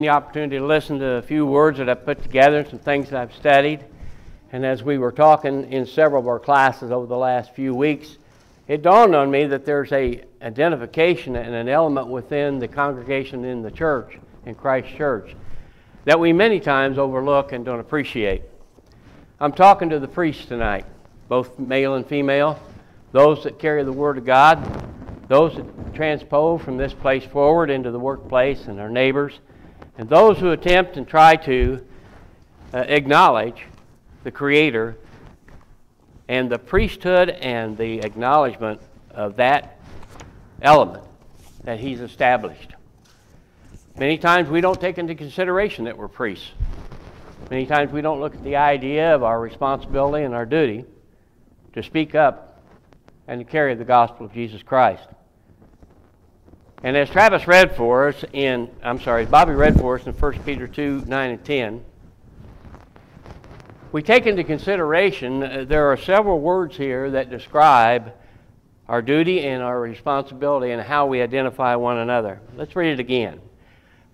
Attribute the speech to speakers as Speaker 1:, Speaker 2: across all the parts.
Speaker 1: The opportunity to listen to a few words that I've put together, some things that I've studied. And as we were talking in several of our classes over the last few weeks, it dawned on me that there's a identification and an element within the congregation in the church, in Christ's church, that we many times overlook and don't appreciate. I'm talking to the priests tonight, both male and female, those that carry the Word of God, those that transpose from this place forward into the workplace and our neighbors, and those who attempt and try to acknowledge the Creator and the priesthood and the acknowledgement of that element that He's established. Many times we don't take into consideration that we're priests. Many times we don't look at the idea of our responsibility and our duty to speak up and to carry the gospel of Jesus Christ. And as Bobby read for us in 1 Peter 2, 9 and 10, we take into consideration there are several words here that describe our duty and our responsibility and how we identify one another. Let's read it again.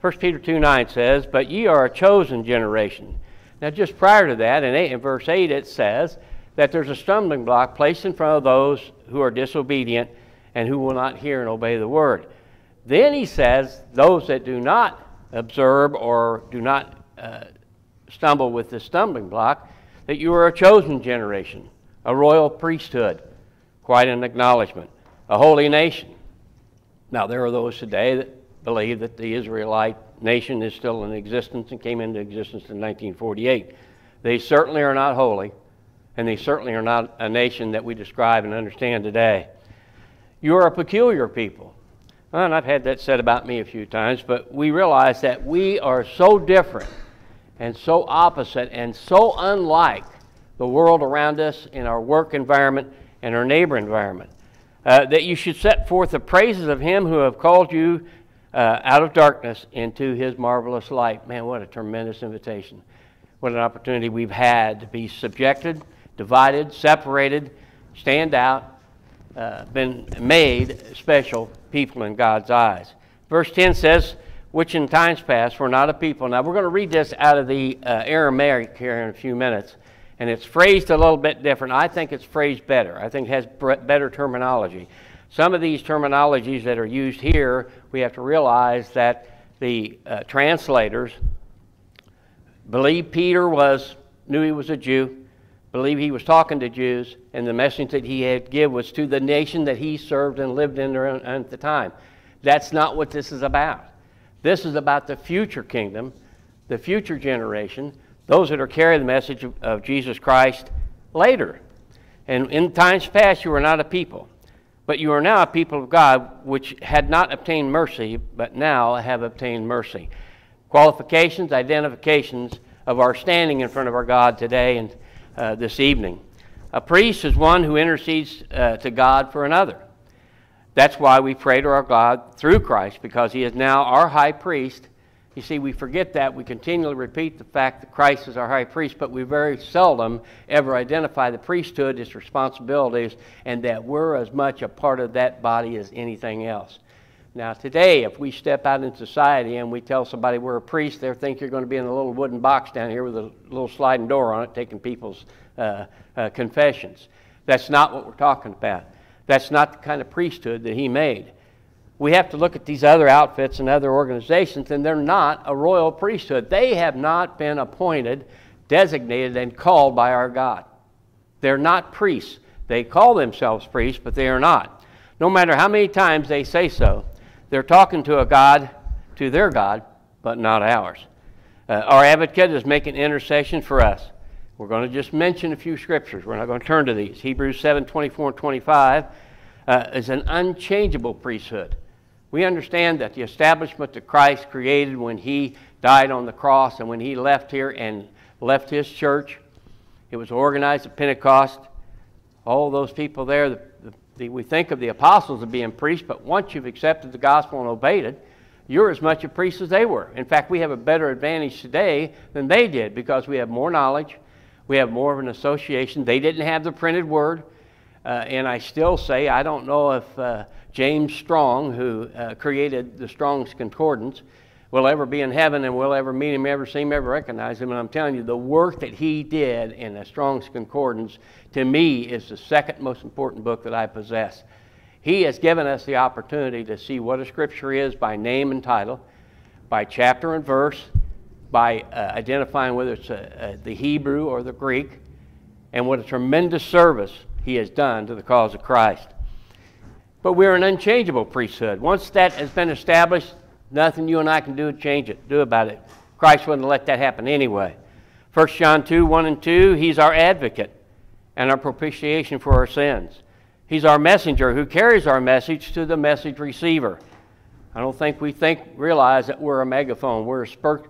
Speaker 1: 1 Peter 2, 9 says, "But ye are a chosen generation." Now just prior to that, in verse 8, it says that there's a stumbling block placed in front of those who are disobedient and who will not hear and obey the word. Then he says, those that do not observe or do not stumble with the stumbling block, that you are a chosen generation, a royal priesthood, quite an acknowledgement, a holy nation. Now there are those today that believe that the Israelite nation is still in existence and came into existence in 1948. They certainly are not holy, and they certainly are not a nation that we describe and understand today. You are a peculiar people. Well, and I've had that said about me a few times, but we realize that we are so different and so opposite and so unlike the world around us in our work environment and our neighbor environment, that you should set forth the praises of Him who have called you out of darkness into His marvelous light. Man, what a tremendous invitation. What an opportunity we've had to be subjected, divided, separated, stand out, been made special people in God's eyes. Verse 10 says, which in times past were not a people. Now we're going to read this out of the Aramaic here in a few minutes, and it's phrased a little bit different. I think it's phrased better. I think it has better terminology. Some of these terminologies that are used here, we have to realize that the translators believe Peter knew he was a Jew, believe he was talking to Jews, and the message that he had to give was to the nation that he served and lived in at the time. That's not what this is about. This is about the future kingdom, the future generation, those that are carrying the message of Jesus Christ later. And in times past you were not a people, but you are now a people of God, which had not obtained mercy, but now have obtained mercy. Qualifications, identifications of our standing in front of our God today and this evening. A priest is one who intercedes to God for another. That's why we pray to our God through Christ, because He is now our high priest. You see, we forget that. We continually repeat the fact that Christ is our high priest, but we very seldom ever identify the priesthood, its responsibilities, and that we're as much a part of that body as anything else. Now today, if we step out in society and we tell somebody we're a priest, they think you're going to be in a little wooden box down here with a little sliding door on it taking people's confessions. That's not what we're talking about. That's not the kind of priesthood that He made. We have to look at these other outfits and other organizations, and they're not a royal priesthood. They have not been appointed, designated, and called by our God. They're not priests. They call themselves priests, but they are not. No matter how many times they say so, they're talking to a God, to their God, but not ours. Our advocate is making intercession for us. We're going to just mention a few scriptures. We're not going to turn to these. Hebrews 7, 24 and 25 is an unchangeable priesthood. We understand that the establishment that Christ created when He died on the cross and when He left here and left His church, it was organized at Pentecost. All those people there, we think of the apostles as being priests, but once you've accepted the gospel and obeyed it, you're as much a priest as they were. In fact, we have a better advantage today than they did because we have more knowledge. We have more of an association. They didn't have the printed word. And I still say, I don't know if James Strong, who created the Strong's Concordance, we'll ever be in heaven and we'll ever meet him, ever see him, ever recognize him. And I'm telling you, the work that he did in the Strong's Concordance, to me, is the second most important book that I possess. He has given us the opportunity to see what a Scripture is by name and title, by chapter and verse, by identifying whether it's the Hebrew or the Greek, and what a tremendous service he has done to the cause of Christ. But we're an unchangeable priesthood. Once that has been established, nothing you and I can do to change it, do about it. Christ wouldn't let that happen anyway. 1 John 2, 1 and 2, he's our advocate and our propitiation for our sins. He's our messenger who carries our message to the message receiver. I don't think we realize that we're a megaphone, we're a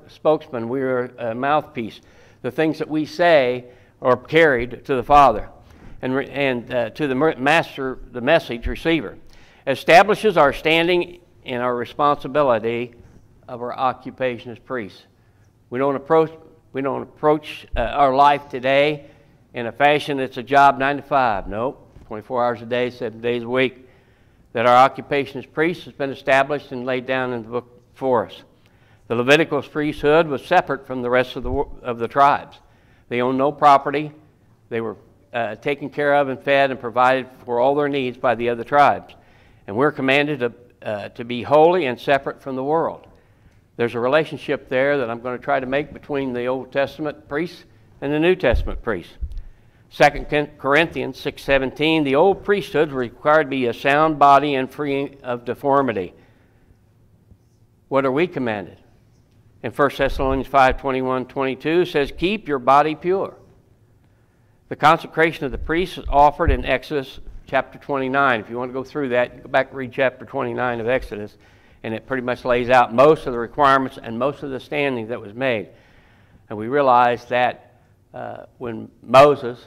Speaker 1: spokesman, we're a mouthpiece. The things that we say are carried to the Father and to the master, the message receiver. Establishes our standing and our responsibility of our occupation as priests. We don't approach our life today in a fashion that's a job 9 to 5. Nope, 24 hours a day, 7 days a week. That our occupation as priests has been established and laid down in the book for us. The Levitical priesthood was separate from the rest of the tribes. They owned no property. They were taken care of and fed and provided for all their needs by the other tribes. And we're commanded to be holy and separate from the world. There's a relationship there that I'm going to try to make between the Old Testament priests and the New Testament priests. 2 Corinthians 6:17, the old priesthood was required to be a sound body and free of deformity. What are we commanded? In 1 Thessalonians 5:21, 22 says, keep your body pure. The consecration of the priests is offered in Exodus chapter 29. If you want to go through that, go back and read chapter 29 of Exodus, and it pretty much lays out most of the requirements and most of the standing that was made. And we realize that when Moses,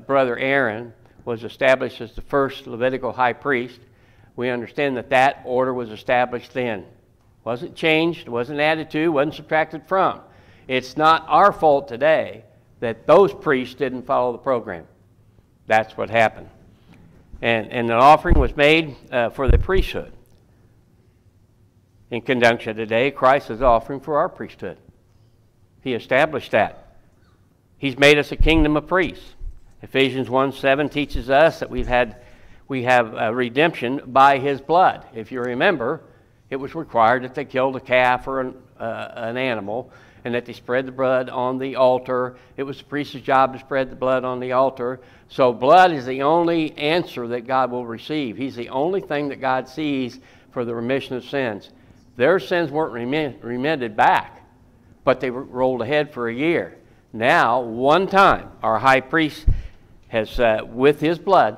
Speaker 1: brother Aaron, was established as the first Levitical high priest, we understand that that order was established then. Wasn't changed, wasn't added to, wasn't subtracted from. It's not our fault today that those priests didn't follow the program. That's what happened. And an offering was made for the priesthood. In conjunction today, Christ is offering for our priesthood. He established that. He's made us a kingdom of priests. Ephesians 1:7 teaches us that we have redemption by his blood. If you remember, it was required that they killed a calf or an animal, and that they spread the blood on the altar. It was the priest's job to spread the blood on the altar. So blood is the only answer that God will receive. He's the only thing that God sees for the remission of sins. Their sins weren't remitted back, but they rolled ahead for a year. Now, one time, our high priest has, with his blood,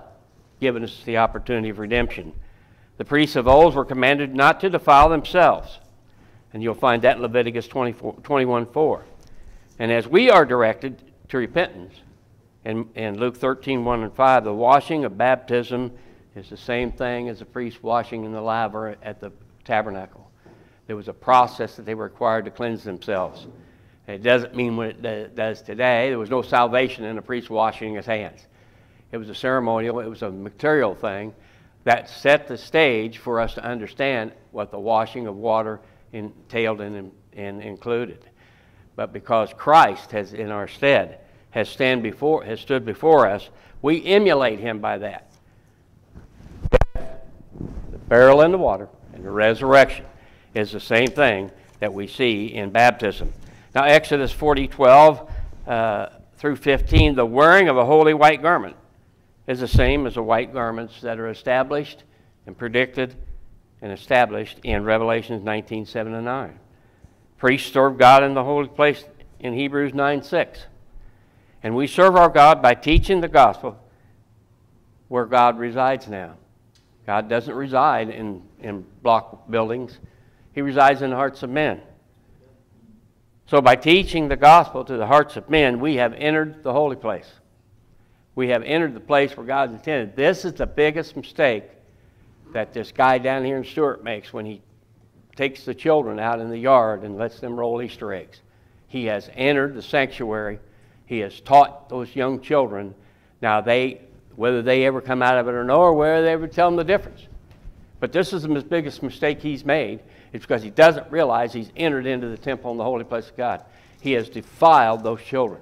Speaker 1: given us the opportunity of redemption. The priests of old were commanded not to defile themselves. And you'll find that in Leviticus 21:4. And as we are directed to repentance, in Luke 13:1 and 5, the washing of baptism is the same thing as the priest washing in the laver at the tabernacle. There was a process that they were required to cleanse themselves. It doesn't mean what it does today. There was no salvation in a priest washing his hands. It was a ceremonial, it was a material thing that set the stage for us to understand what the washing of water entailed and included. But because Christ has, in our stead, has stood before us, we emulate him by that. The burial in the water and the resurrection is the same thing that we see in baptism. Now, Exodus 40:12 through 15, the wearing of a holy white garment is the same as the white garments that are established and predicted and established in Revelation 19:7 and 9. Priests serve God in the holy place in Hebrews 9:6. And we serve our God by teaching the gospel where God resides now. God doesn't reside in block buildings. He resides in the hearts of men. So by teaching the gospel to the hearts of men, we have entered the holy place. We have entered the place where God intended. This is the biggest mistake that this guy down here in Stewart makes when he takes the children out in the yard and lets them roll Easter eggs. He has entered the sanctuary. He has taught those young children. Now, whether they ever come out of it or no, or whether they ever tell them the difference. But this is the biggest mistake he's made, It's because he doesn't realize he's entered into the temple and the holy place of God. He has defiled those children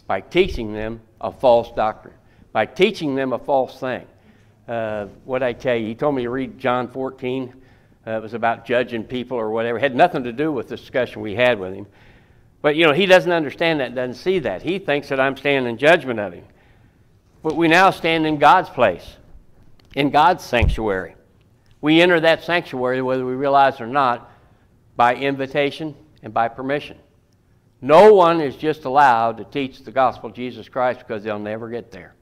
Speaker 1: by teaching them a false doctrine, by teaching them a false thing. What I tell you, he told me to read John 14. It was about judging people or whatever. It had nothing to do with the discussion we had with him. But, he doesn't understand that, doesn't see that. He thinks that I'm standing in judgment of him. But we now stand in God's place, in God's sanctuary. We enter that sanctuary, whether we realize it or not, by invitation and by permission. No one is just allowed to teach the gospel of Jesus Christ because they'll never get there.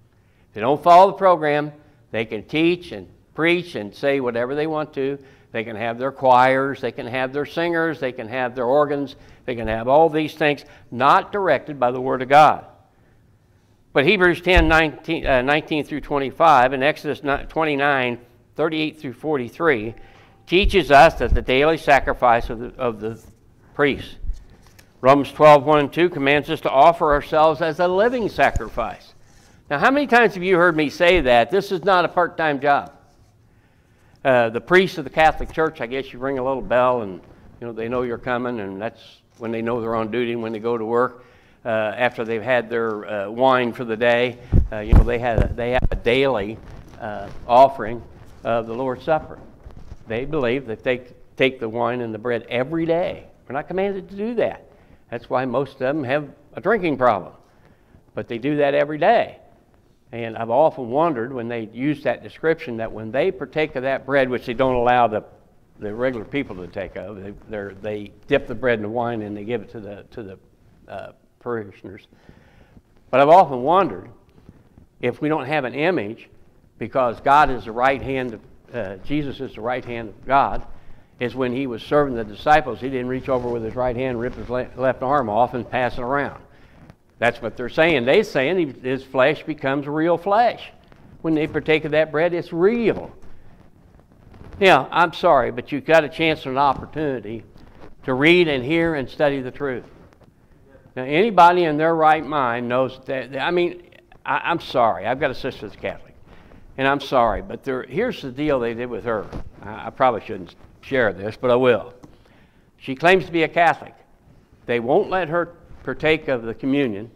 Speaker 1: If they don't follow the program, they can teach and preach and say whatever they want to. They can have their choirs, they can have their singers, they can have their organs, they can have all these things not directed by the Word of God. But Hebrews 10, 19 through 25 and Exodus 29, 38 through 43 teaches us that the daily sacrifice of the priests. Romans 12, 1 and 2 commands us to offer ourselves as a living sacrifice. Now, how many times have you heard me say that? This is not a part-time job. The priests of the Catholic Church, I guess you ring a little bell and they know you're coming, and that's when they know they're on duty and when they go to work. After they've had their wine for the day, they have a daily offering of the Lord's Supper. They believe that they take the wine and the bread every day. We're not commanded to do that. That's why most of them have a drinking problem. But they do that every day. And I've often wondered when they use that description that when they partake of that bread, which they don't allow the regular people to take of, they dip the bread in the wine and they give it to the parishioners. But I've often wondered if we don't have an image, because God is the right hand of Jesus is the right hand of God, is when he was serving the disciples, he didn't reach over with his right hand, rip his left arm off, and pass it around. That's what they're saying. They're saying his flesh becomes real flesh. When they partake of that bread, it's real. Now, I'm sorry, but you've got a chance and an opportunity to read and hear and study the truth. Now, anybody in their right mind knows that. I'm sorry. I've got a sister that's Catholic, and I'm sorry, but here's the deal they did with her. I probably shouldn't share this, but I will. She claims to be a Catholic. They won't let her partake of the communion,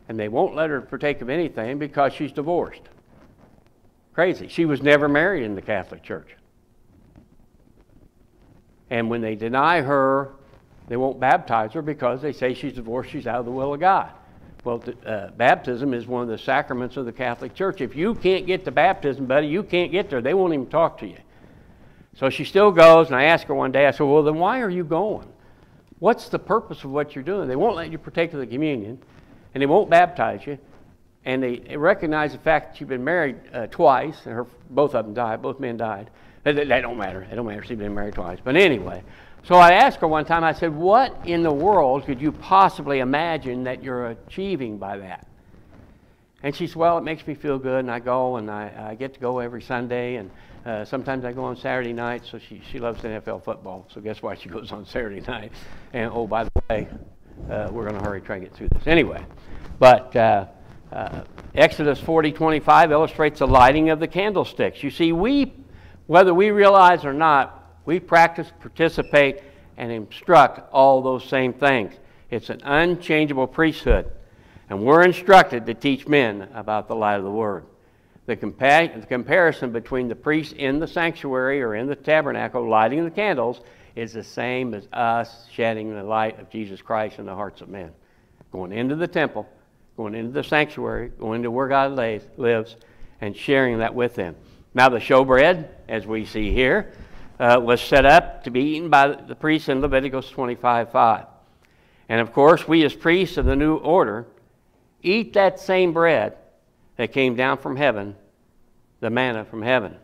Speaker 1: and they won't let her partake of anything because she's divorced. Crazy. She was never married in the Catholic Church. And when they deny her, they won't baptize her because they say she's divorced, she's out of the will of God. Well, baptism is one of the sacraments of the Catholic Church. If you can't get to baptism, buddy, you can't get there. They won't even talk to you. So she still goes, and I asked her one day, I said, well, then why are you going? What's the purpose of what you're doing? They won't let you partake of the communion, and they won't baptize you, and they recognize the fact that you've been married twice, and both of them died, both men died. That don't matter. It don't matter. She's been married twice. But anyway, so I asked her one time, I said, what in the world could you possibly imagine that you're achieving by that? And she said, well, it makes me feel good, and I go, and I get to go every Sunday, and sometimes I go on Saturday night. So she loves NFL football, so guess why she goes on Saturday night? And oh, by the way, we're going to hurry try to get through this. Anyway, but Exodus 40:25 illustrates the lighting of the candlesticks. You see, whether we realize or not, we practice, participate, and instruct all those same things. It's an unchangeable priesthood, and we're instructed to teach men about the light of the Word. The comparison between the priests in the sanctuary or in the tabernacle lighting the candles is the same as us shedding the light of Jesus Christ in the hearts of men. Going into the temple, going into the sanctuary, going to where God lives, and sharing that with them. Now the showbread, as we see here, was set up to be eaten by the priests in Leviticus 25:5. And of course, we as priests of the new order eat that same bread that came down from heaven, the manna from heaven.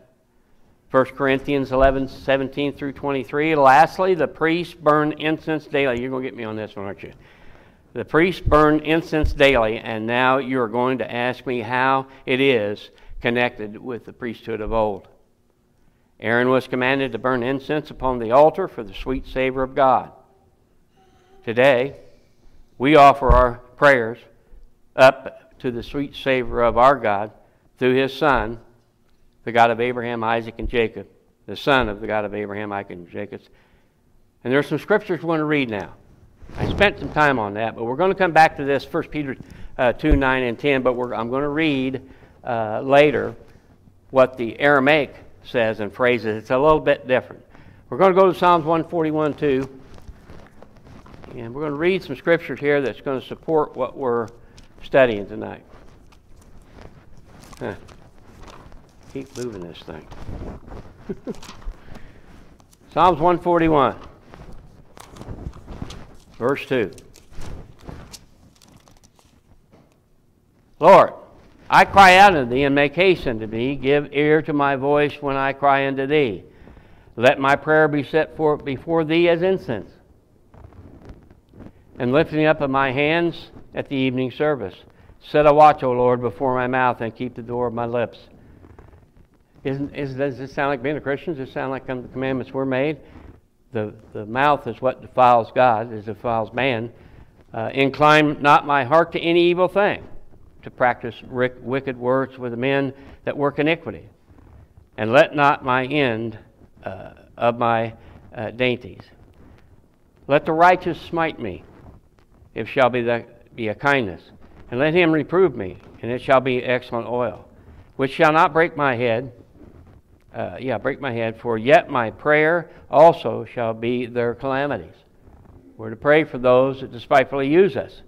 Speaker 1: 1 Corinthians 11:17 through 23. Lastly, the priests burn incense daily. You're going to get me on this one, aren't you? The priests burn incense daily, and now you're going to ask me how it is connected with the priesthood of old. Aaron was commanded to burn incense upon the altar for the sweet savor of God. Today, we offer our prayers up to the sweet savor of our God through His Son, the God of Abraham, Isaac, and Jacob, the Son of the God of Abraham, Isaac, and Jacob, And there's some scriptures we're going to read now. I spent some time on that, but we're going to come back to this, 1 Peter 2, 9, and 10, but I'm going to read later what the Aramaic says and phrases. It's a little bit different. We're going to go to Psalms 141, too, and we're going to read some scriptures here that's going to support what we're studying tonight. Keep moving this thing. Psalms 141, verse 2. Lord, I cry out unto thee, and make haste unto me. Give ear to my voice when I cry unto thee. Let my prayer be set forth before thee as incense, and lifting up of my hands at the evening service. Set a watch, O Lord, before my mouth, and keep the door of my lips. Does this sound like being a Christian? Does it sound like the commandments were made? The mouth is what defiles God, it defiles man. Incline not my heart to any evil thing, to practice wicked works with men that work iniquity. And let not my end of my dainties. Let the righteous smite me, if shall be a kindness. And let him reprove me, and it shall be excellent oil, which shall not break my head. Break my head, for yet my prayer also shall be their calamities. We're to pray for those that despitefully use us.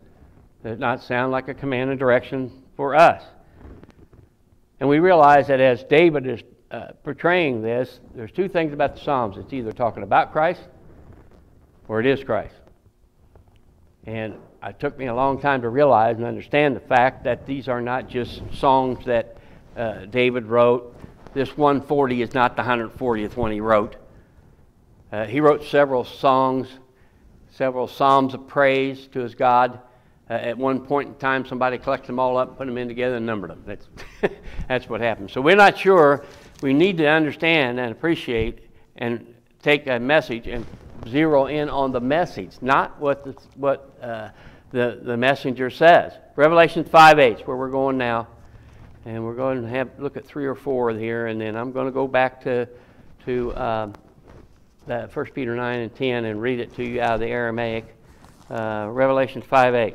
Speaker 1: That does not sound like a command and direction for us. And we realize that as David is portraying this, there's two things about the Psalms. It's either talking about Christ or it is Christ. And it took me a long time to realize and understand the fact that these are not just songs that David wrote. This 140 is not the 140th one he wrote. He wrote several songs, several psalms of praise to his God. At one point in time, somebody collected them all up, put them in together, and numbered them. That's what happened. So we're not sure. We need to understand and appreciate and take a message and zero in on the message, not what the messenger says. Revelation 5:8 is where we're going now. And we're going to look at 3 or 4 here, and then I'm going to go back to 1 Peter 9 and 10 and read it to you out of the Aramaic. Revelation 5:8.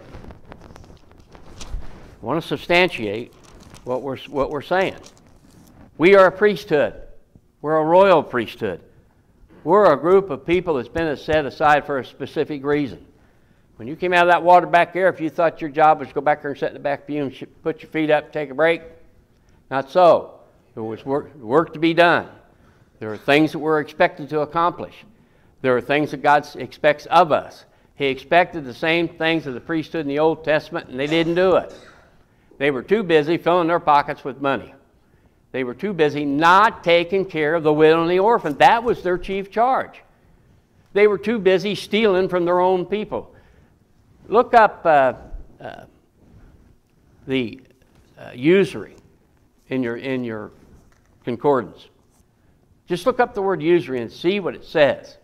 Speaker 1: I want to substantiate what we're saying. We are a priesthood. We're a royal priesthood. We're a group of people that's been set aside for a specific reason. When you came out of that water back there, if you thought your job was to go back there and sit in the back pew and put your feet up, take a break, not so. There was work to be done. There are things that we're expected to accomplish. There are things that God expects of us. He expected the same things of the priesthood in the Old Testament, and they didn't do it. They were too busy filling their pockets with money. They were too busy not taking care of the widow and the orphan. That was their chief charge. They were too busy stealing from their own people. Look up the usury in your concordance. Just look up the word usury and see what it says.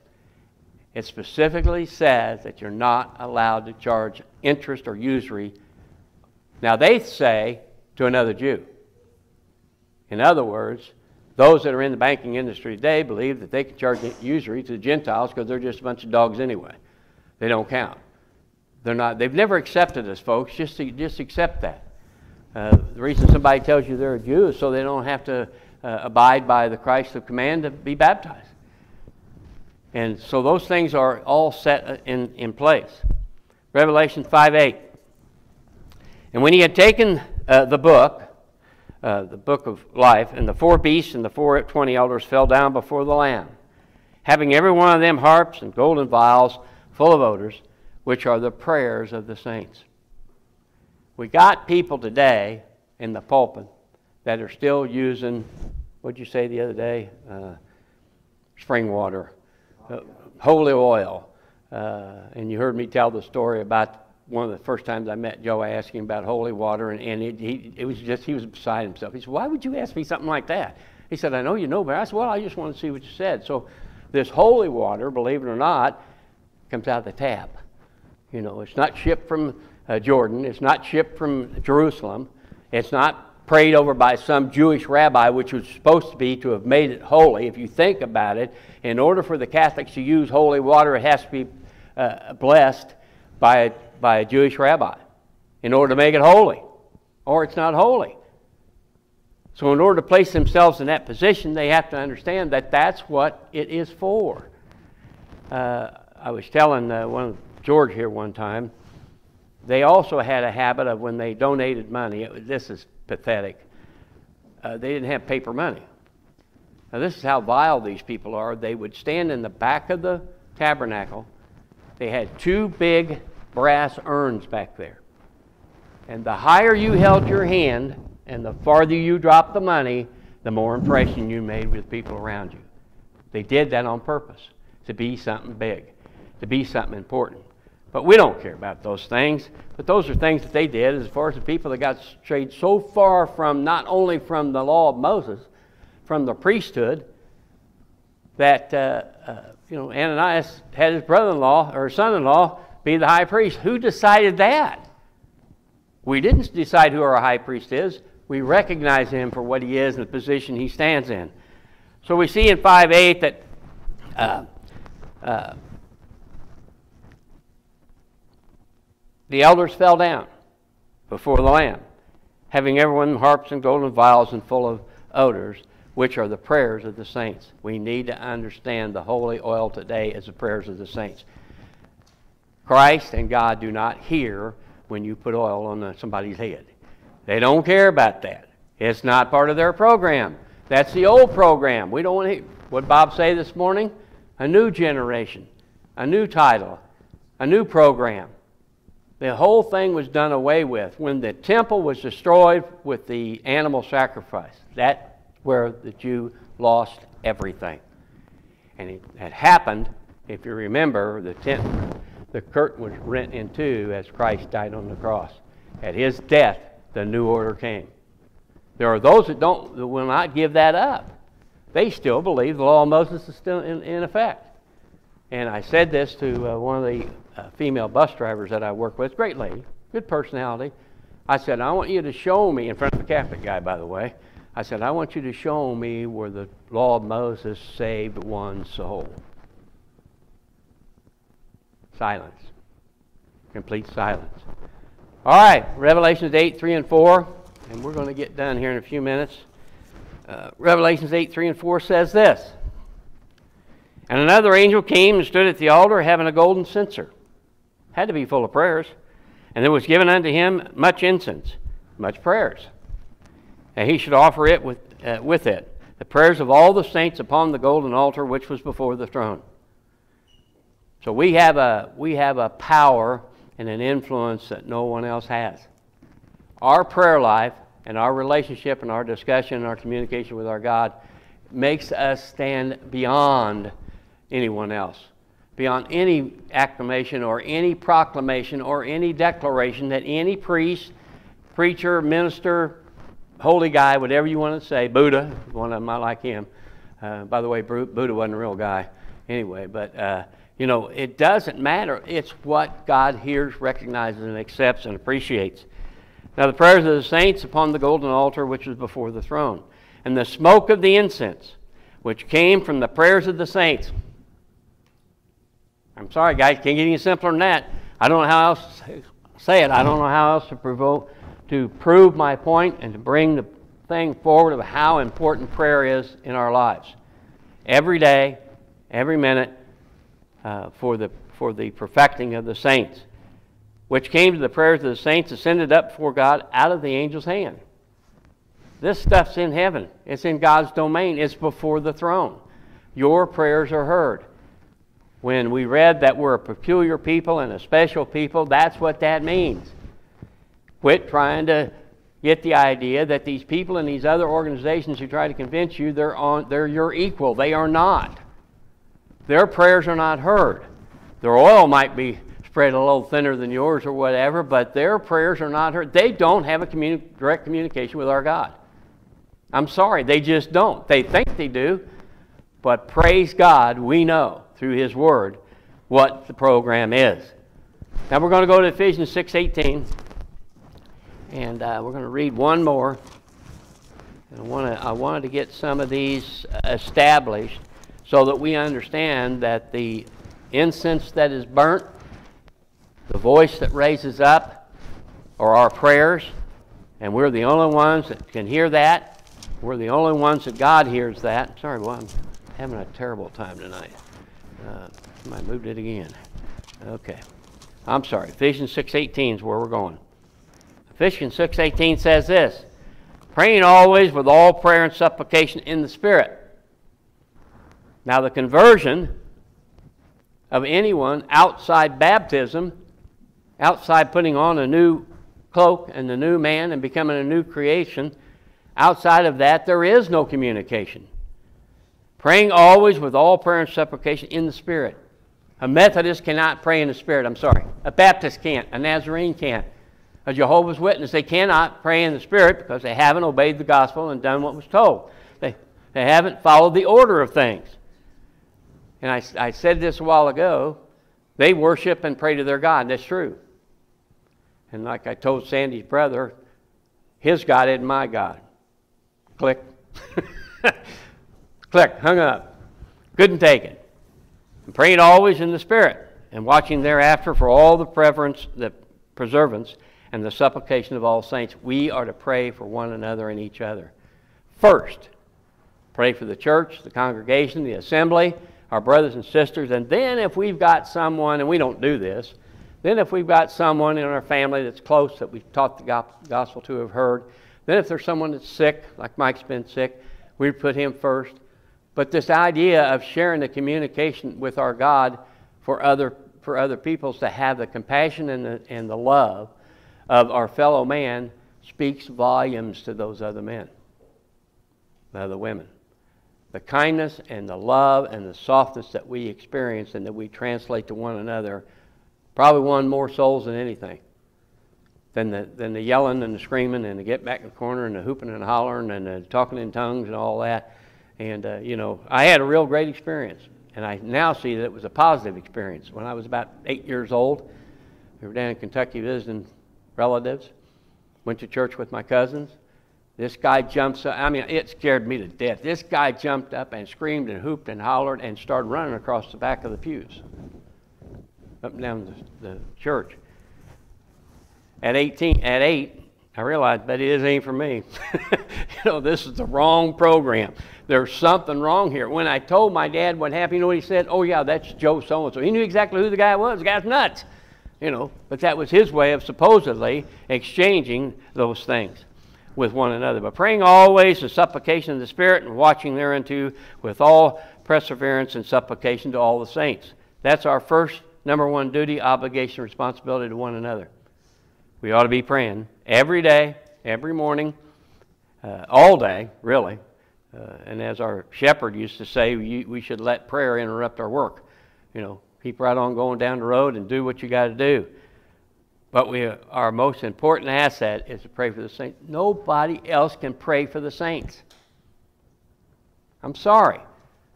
Speaker 1: It specifically says that you're not allowed to charge interest or usury. Now they say to another Jew. In other words, those that are in the banking industry today believe that they can charge usury to the Gentiles because they're just a bunch of dogs anyway. They don't count. They've never accepted us, folks. Just accept that. The reason somebody tells you they're a Jew is so they don't have to abide by the Christ of command to be baptized. And so those things are all set in place. Revelation 5:8. And when he had taken the book of life, and the 4 beasts and the 24 elders fell down before the Lamb, having every one of them harps and golden vials full of odors, which are the prayers of the saints. We got people today in the pulpit that are still using, what'd you say the other day? Spring water, holy oil. And you heard me tell the story about one of the first times I met Joe. I asked him about holy water, and he was beside himself. He said, "Why would you ask me something like that?" He said, "I know you know, but I said, well, I just want to see what you said." So this holy water, believe it or not, comes out of the tap. You know, it's not shipped from Jordan. It's not shipped from Jerusalem. It's not prayed over by some Jewish rabbi, which was supposed to be to have made it holy. If you think about it, in order for the Catholics to use holy water, it has to be blessed by a Jewish rabbi in order to make it holy, or it's not holy. So in order to place themselves in that position, they have to understand that that's what it is for. I was telling George here one time, they also had a habit of when they donated money, this is pathetic, they didn't have paper money. Now this is how vile these people are. They would stand in the back of the tabernacle. They had two big brass urns back there. And the higher you held your hand and the farther you dropped the money, the more impression you made with people around you. They did that on purpose, to be something big, to be something important. But we don't care about those things. But those are things that they did as far as the people that got strayed so far from, not only from the law of Moses, from the priesthood, that Ananias had his brother-in-law or son-in-law be the high priest. Who decided that? We didn't decide who our high priest is. We recognize him for what he is and the position he stands in. So we see in 5:8 that the elders fell down before the Lamb, having everyone harps and golden vials and full of odors, which are the prayers of the saints. We need to understand the holy oil today as the prayers of the saints. Christ and God do not hear when you put oil on somebody's head. They don't care about that. It's not part of their program. That's the old program. We don't want to hear. What did Bob say this morning? A new generation, a new title, a new program. The whole thing was done away with when the temple was destroyed with the animal sacrifice. That's where the Jew lost everything. And it had happened, if you remember, the curtain was rent in two as Christ died on the cross. At his death, the new order came. There are those that will not give that up. They still believe the law of Moses is still in effect. And I said this to one of the female bus drivers that I work with, great lady, good personality. I said, I want you to show me, in front of a Catholic guy, by the way, I said, I want you to show me where the law of Moses saved one soul. Silence. Complete silence. All right, Revelations 8:3 and 4, and we're going to get done here in a few minutes. Revelations 8:3 and 4 says this. And another angel came and stood at the altar having a golden censer. Had to be full of prayers. And there was given unto him much incense, much prayers. And he should offer it with it, the prayers of all the saints upon the golden altar which was before the throne. So we have a power and an influence that no one else has. Our prayer life and our relationship and our discussion and our communication with our God makes us stand beyond anyone else, beyond any acclamation or any proclamation or any declaration that any priest, preacher, minister, holy guy, whatever you want to say, Buddha, one of them, I like him. By the way, Buddha wasn't a real guy anyway, but it doesn't matter. It's what God hears, recognizes, and accepts and appreciates. Now the prayers of the saints upon the golden altar which was before the throne, and the smoke of the incense which came from the prayers of the saints. I'm sorry, guys, can't get any simpler than that. I don't know how else to say it. I don't know how else to prove my point and to bring the thing forward of how important prayer is in our lives. Every day, every minute, for the perfecting of the saints, which came to the prayers of the saints, ascended up before God out of the angel's hand. This stuff's in heaven. It's in God's domain. It's before the throne. Your prayers are heard. When we read that we're a peculiar people and a special people, that's what that means. Quit trying to get the idea that these people in these other organizations who try to convince you they're your equal. They are not. Their prayers are not heard. Their oil might be spread a little thinner than yours or whatever, but their prayers are not heard. They don't have a direct communication with our God. I'm sorry, they just don't. They think they do, but praise God, we know through His Word what the program is. Now we're going to go to Ephesians 6:18, and we're going to read one more I wanted to get some of these established so that we understand that the incense that is burnt, the voice that raises up, are our prayers, and we're the only ones that can hear that. We're the only ones that God hears that. Sorry, well, I'm having a terrible time tonight. I moved it again. Okay. I'm sorry. Ephesians 6:18 is where we're going. Ephesians 6:18 says this: praying always with all prayer and supplication in the Spirit. Now, the conversion of anyone outside baptism, outside putting on a new cloak and the new man and becoming a new creation, outside of that, there is no communication. Praying always with all prayer and supplication in the Spirit. A Methodist cannot pray in the Spirit. I'm sorry. A Baptist can't. A Nazarene can't. A Jehovah's Witness, they cannot pray in the Spirit because they haven't obeyed the gospel and done what was told. They haven't followed the order of things. And I said this a while ago, they worship and pray to their God. That's true. And like I told Sandy's brother, his God isn't my God. Click. Click, hung up. Couldn't take it. And praying always in the Spirit, and watching thereafter for all the preservance and the supplication of all saints. We are to pray for one another and each other. First, pray for the church, the congregation, the assembly, our brothers and sisters, and then if we've got someone, and we don't do this, then if we've got someone in our family that's close that we've taught the gospel to, have heard, then if there's someone that's sick, like Mike's been sick, we put him first. But this idea of sharing the communication with our God for other peoples, to have the compassion and the love of our fellow man, speaks volumes to those other men, the other women. The kindness and the love and the softness that we experience and that we translate to one another probably won more souls than anything. Than the yelling and the screaming and the get back in the corner and the hooping and hollering and the talking in tongues and all that. And, I had a real great experience. And I now see that it was a positive experience. When I was about 8 years old, we were down in Kentucky visiting relatives. Went to church with my cousins. This guy jumps up. I mean, it scared me to death. This guy jumped up and screamed and hooped and hollered and started running across the back of the pews, up and down the church. At 8, I realized that it ain't for me. This is the wrong program. There's something wrong here. When I told my dad what happened, you know what he said? Oh, yeah, that's Joe so-and-so. He knew exactly who the guy was. The guy's nuts. But that was his way of supposedly exchanging those things with one another. But praying always the supplication of the Spirit and watching thereunto with all perseverance and supplication to all the saints. That's our first, number one duty, obligation, responsibility to one another. We ought to be praying every day, every morning, all day, really. And as our shepherd used to say, we should let prayer interrupt our work. Keep right on going down the road and do what you got to do. But our most important asset is to pray for the saints. Nobody else can pray for the saints. I'm sorry.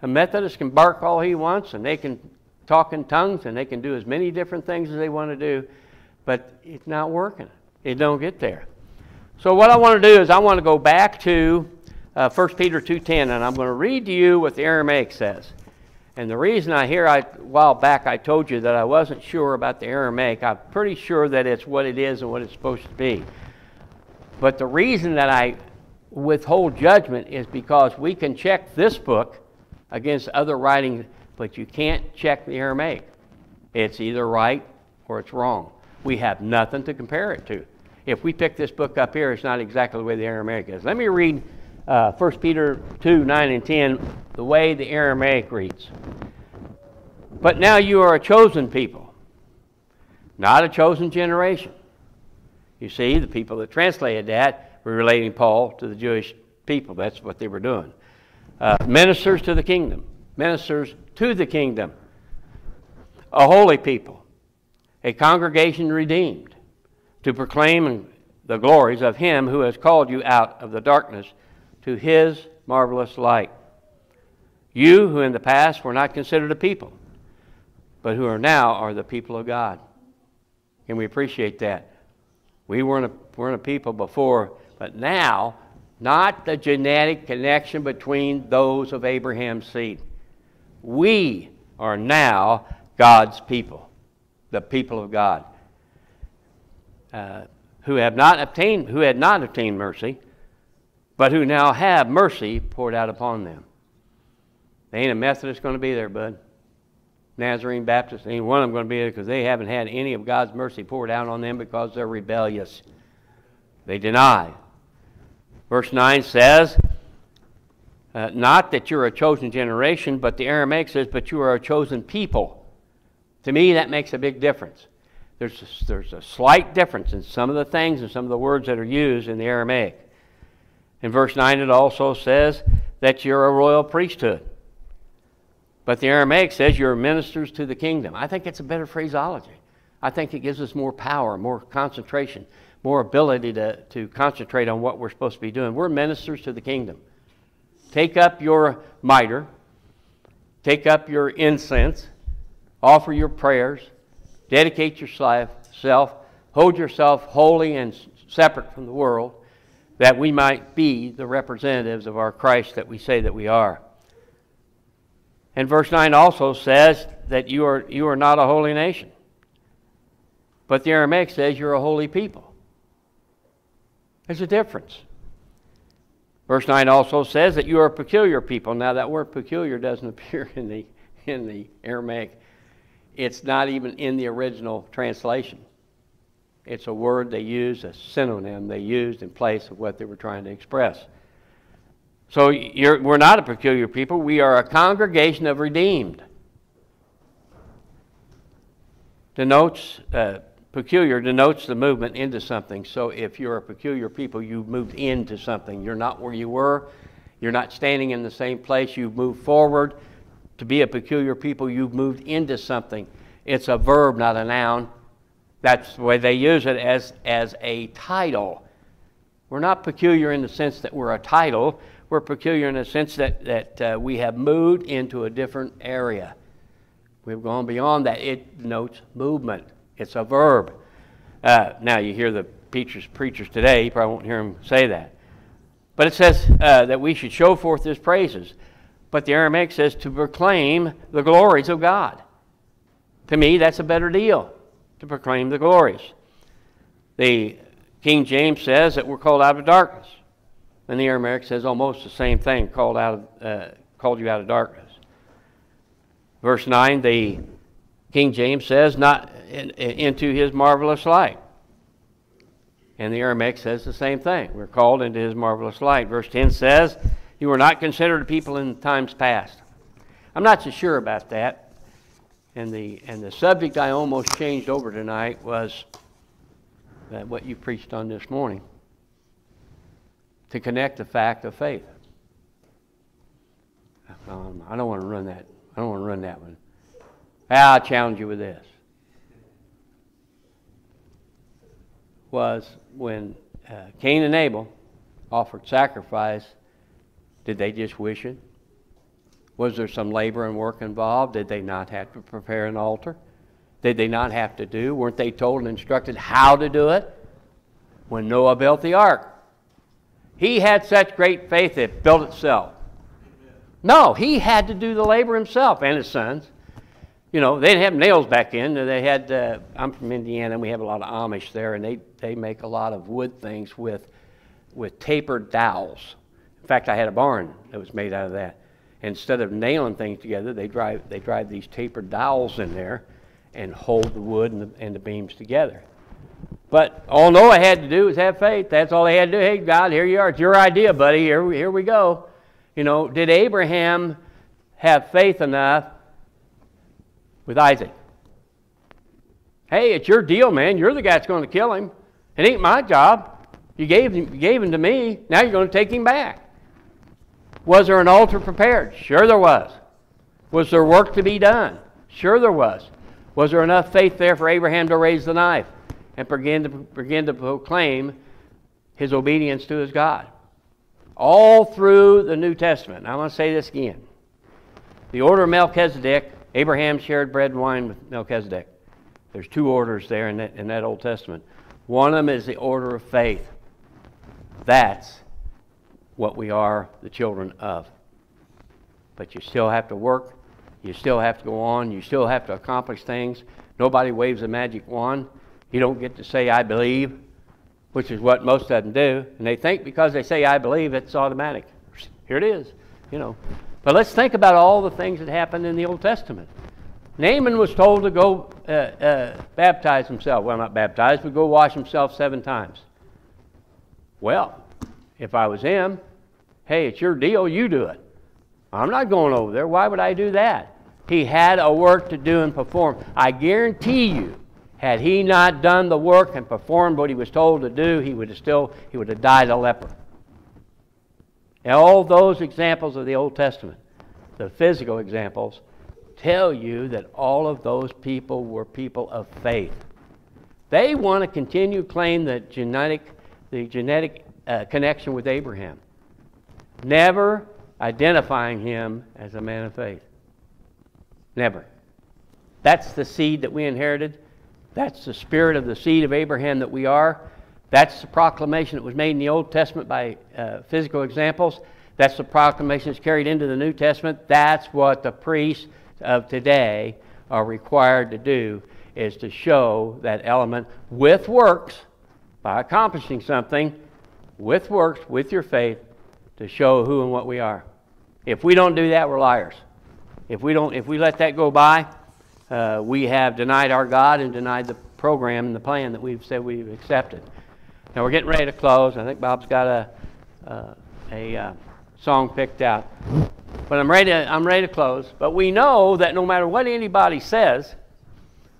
Speaker 1: A Methodist can bark all he wants, and they can talk in tongues, and they can do as many different things as they want to do, but it's not working. It don't get there. So what I want to do is I want to go back to 1 Peter 2:10, and I'm going to read to you what the Aramaic says. And the reason a while back I told you that I wasn't sure about the Aramaic, I'm pretty sure that it's what it is and what it's supposed to be. But the reason that I withhold judgment is because we can check this book against other writings, but you can't check the Aramaic. It's either right or it's wrong. We have nothing to compare it to. If we pick this book up here, it's not exactly the way the Aramaic is. Let me read 1 Peter 2, 9 and 10, the way the Aramaic reads. But now you are a chosen people, not a chosen generation. You see, the people that translated that were relating Paul to the Jewish people. That's what they were doing. Ministers to the kingdom. Ministers to the kingdom. A holy people. A congregation redeemed. To proclaim the glories of Him who has called you out of the darkness to His marvelous light. You who in the past were not considered a people, but who are now are the people of God. Can we appreciate that? We weren't a people before, but now not the genetic connection between those of Abraham's seed. We are now God's people, the people of God, who had not obtained mercy, but who now have mercy poured out upon them. There ain't a Methodist going to be there, bud. Nazarene, Baptist, ain't one of them going to be there because they haven't had any of God's mercy poured out on them because they're rebellious. They deny. Verse 9 says, not that you're a chosen generation, but the Aramaic says, but you are a chosen people. To me, that makes a big difference. There's a slight difference in some of the things and some of the words that are used in the Aramaic. In verse 9, it also says that you're a royal priesthood. But the Aramaic says you're ministers to the kingdom. I think it's a better phraseology. I think it gives us more power, more concentration, more ability to concentrate on what we're supposed to be doing. We're ministers to the kingdom. Take up your mitre, take up your incense, offer your prayers, dedicate yourself, hold yourself holy and separate from the world, that we might be the representatives of our Christ that we say that we are. And verse 9 also says that you are not a holy nation. But the Aramaic says you're a holy people. There's a difference. Verse 9 also says that you are a peculiar people. Now that word peculiar doesn't appear in the Aramaic. It's not even in the original translation. It's a word they used, a synonym they used in place of what they were trying to express. So we're not a peculiar people. We are a congregation of redeemed. Peculiar denotes the movement into something. So if you're a peculiar people, you've moved into something. You're not where you were. You're not standing in the same place. You've moved forward. To be a peculiar people, you've moved into something. It's a verb, not a noun. That's the way they use it as a title. We're not peculiar in the sense that we're a title. We're peculiar in the sense that we have moved into a different area. We've gone beyond that. It denotes movement. It's a verb. Now you hear the preachers today, you probably won't hear them say that. But it says that we should show forth His praises. But the Aramaic says to proclaim the glories of God. To me, that's a better deal, to proclaim the glories. The King James says that we're called out of darkness. And the Aramaic says almost the same thing, called you out of darkness. Verse 9, the King James says, not into His marvelous light. And the Aramaic says the same thing. We're called into His marvelous light. Verse 10 says, you were not considered a people in times past. I'm not so sure about that. And the subject I almost changed over tonight was what you preached on this morning, to connect the fact of faith. I don't want to run that. I don't want to run that one. I'll challenge you with this. Was when Cain and Abel offered sacrifice, did they just wish it? Was there some labor and work involved? Did they not have to prepare an altar? Did they not have to do? Weren't they told and instructed how to do it? When Noah built the ark, he had such great faith it built itself. No, he had to do the labor himself and his sons. You know, they didn't have nails back then. They had, I'm from Indiana, and we have a lot of Amish there, and they make a lot of wood things with tapered dowels. In fact, I had a barn that was made out of that. Instead of nailing things together, they drive these tapered dowels in there and hold the wood and the beams together. But all Noah had to do was have faith. That's all they had to do. Hey, God, here you are. It's your idea, buddy. Here we go. You know, did Abraham have faith enough with Isaac? Hey, it's your deal, man. You're the guy that's going to kill him. It ain't my job. You gave him to me. Now you're going to take him back. Was there an altar prepared? Sure there was. Was there work to be done? Sure there was. Was there enough faith there for Abraham to raise the knife and begin to proclaim his obedience to his God? All through the New Testament. I want to say this again. The order of Melchizedek, Abraham shared bread and wine with Melchizedek. There's two orders there in that Old Testament. One of them is the order of faith. That's what we are the children of. But you still have to work. You still have to go on. You still have to accomplish things. Nobody waves a magic wand. You don't get to say, I believe, which is what most of them do. And they think because they say, I believe, it's automatic. Here it is, you know. But let's think about all the things that happened in the Old Testament. Naaman was told to go baptize himself. Well, not baptize, but go wash himself 7 times. Well, if I was him, hey, it's your deal, you do it. I'm not going over there. Why would I do that? He had a work to do and perform. I guarantee you, had he not done the work and performed what he was told to do, he would have died a leper. And all those examples of the Old Testament, the physical examples, tell you that all of those people were people of faith. They want to continue to claim the genetic connection with Abraham, never identifying him as a man of faith. Never. That's the seed that we inherited. That's the spirit of the seed of Abraham that we are. That's the proclamation that was made in the Old Testament by physical examples. That's the proclamation that's carried into the New Testament. That's what the priests of today are required to do, is to show that element with works, by accomplishing something, with works, with your faith, to show who and what we are. If we don't do that, we're liars. If we let that go by, we have denied our God and denied the program and the plan that we've said we've accepted. Now we're getting ready to close. I think Bob's got a song picked out. But I'm ready to close. But we know that no matter what anybody says,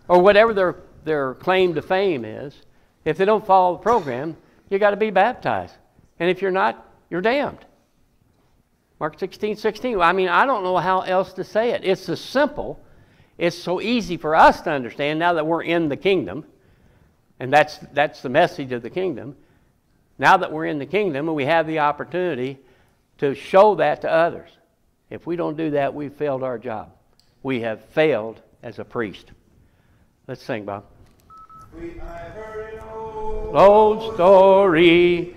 Speaker 1: or whatever their claim to fame is, if they don't follow the program, you got to be baptized. And if you're not, you're damned. Mark 16:16. I mean, I don't know how else to say it. It's so simple. It's so easy for us to understand now that we're in the kingdom. And that's the message of the kingdom. Now that we're in the kingdom and we have the opportunity to show that to others. If we don't do that, we've failed our job. We have failed as a priest. Let's sing, Bob.
Speaker 2: I heard an
Speaker 1: Old story